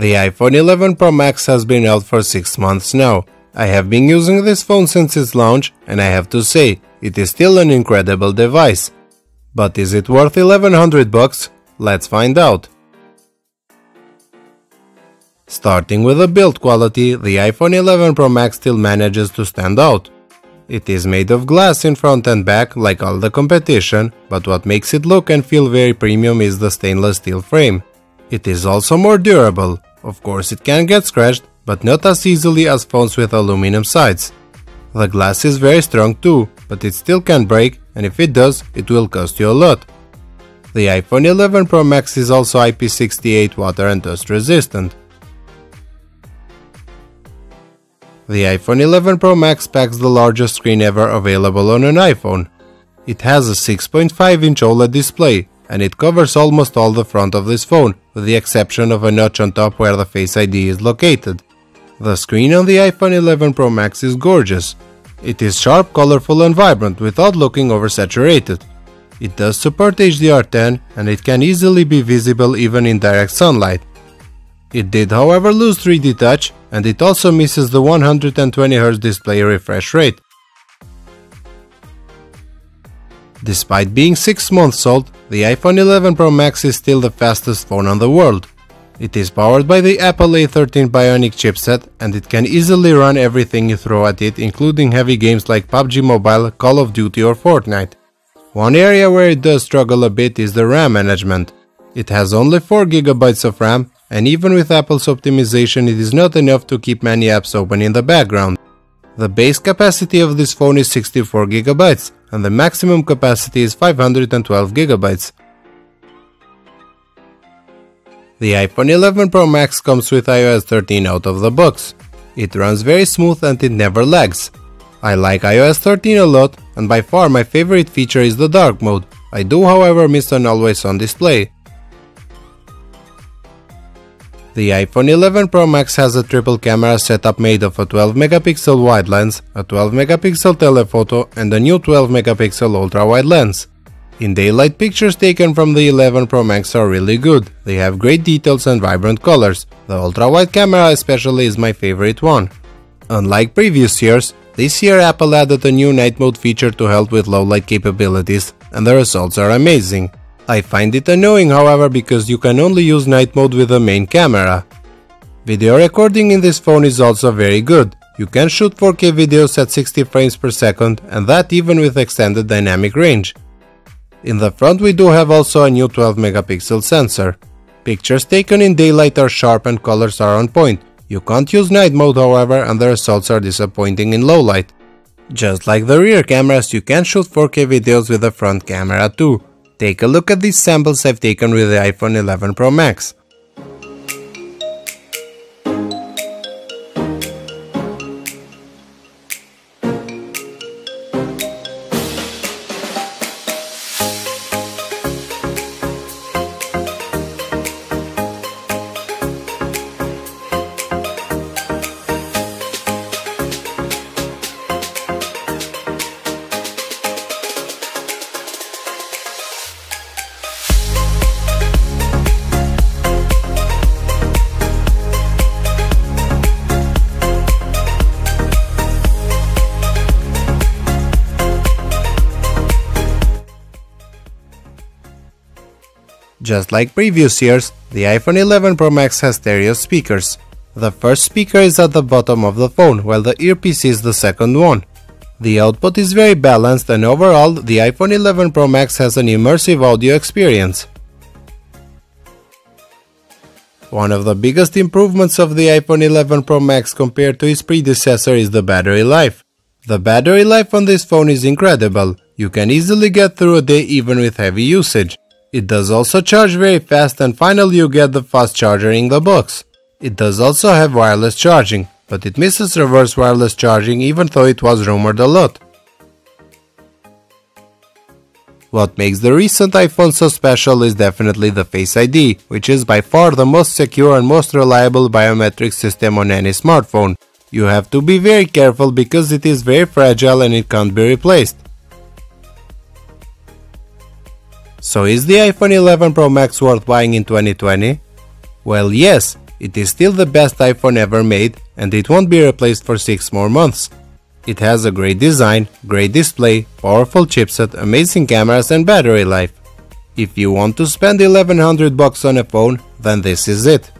The iPhone 11 Pro Max has been out for 6 months now. I have been using this phone since its launch and I have to say, it is still an incredible device. But is it worth $1,100? Let's find out. Starting with the build quality, the iPhone 11 Pro Max still manages to stand out. It is made of glass in front and back like all the competition, but what makes it look and feel very premium is the stainless steel frame. It is also more durable. Of course it can get scratched, but not as easily as phones with aluminum sides. The glass is very strong too, but it still can break, and if it does, it will cost you a lot. The iPhone 11 Pro Max is also IP68 water and dust resistant. The iPhone 11 Pro Max packs the largest screen ever available on an iPhone. It has a 6.5-inch OLED display, and it covers almost all the front of this phone, with the exception of a notch on top where the Face ID is located. The screen on the iPhone 11 Pro Max is gorgeous. It is sharp, colorful and vibrant without looking oversaturated. It does support HDR10 and it can easily be visible even in direct sunlight. It did however lose 3D touch, and it also misses the 120Hz display refresh rate. Despite being 6 months old, the iPhone 11 Pro Max is still the fastest phone on the world. It is powered by the Apple A13 Bionic chipset and it can easily run everything you throw at it, including heavy games like PUBG Mobile, Call of Duty or Fortnite. One area where it does struggle a bit is the RAM management. It has only 4 GB of RAM, and even with Apple's optimization it is not enough to keep many apps open in the background. The base capacity of this phone is 64 GB, and the maximum capacity is 512 GB. The iPhone 11 Pro Max comes with iOS 13 out of the box. It runs very smooth and it never lags. I like iOS 13 a lot, and by far my favorite feature is the dark mode. I do however miss an always on display. The iPhone 11 Pro Max has a triple camera setup made of a 12-megapixel wide lens, a 12-megapixel telephoto and a new 12-megapixel ultra-wide lens. In daylight, pictures taken from the 11 Pro Max are really good. They have great details and vibrant colors. The ultra-wide camera especially is my favorite one. Unlike previous years, this year Apple added a new night mode feature to help with low light capabilities, and the results are amazing. I find it annoying however because you can only use night mode with the main camera. Video recording in this phone is also very good. You can shoot 4K videos at 60 frames per second, and that even with extended dynamic range. In the front we do have also a new 12-megapixel sensor. Pictures taken in daylight are sharp and colors are on point. You can't use night mode however, and the results are disappointing in low light. Just like the rear cameras, you can shoot 4K videos with the front camera too. Take a look at these samples I've taken with the iPhone 11 Pro Max. Just like previous years, the iPhone 11 Pro Max has stereo speakers. The first speaker is at the bottom of the phone, while the earpiece is the second one. The output is very balanced, and overall, the iPhone 11 Pro Max has an immersive audio experience. One of the biggest improvements of the iPhone 11 Pro Max compared to its predecessor is the battery life. The battery life on this phone is incredible. You can easily get through a day even with heavy usage. It does also charge very fast, and finally you get the fast charger in the box. It does also have wireless charging, but it misses reverse wireless charging even though it was rumored a lot. What makes the recent iPhone so special is definitely the Face ID, which is by far the most secure and most reliable biometric system on any smartphone. You have to be very careful because it is very fragile and it can't be replaced. So is the iPhone 11 Pro Max worth buying in 2020? Well, yes, It is still the best iPhone ever made, and it won't be replaced for 6 more months. It has a great design, great display, powerful chipset, amazing cameras and battery life. If you want to spend $1100 on a phone, then this is it.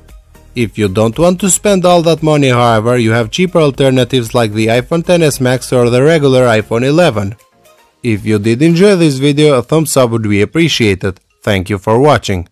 If you don't want to spend all that money, however, you have cheaper alternatives like the iPhone XS Max or the regular iPhone 11. If you did enjoy this video, a thumbs up would be appreciated. Thank you for watching.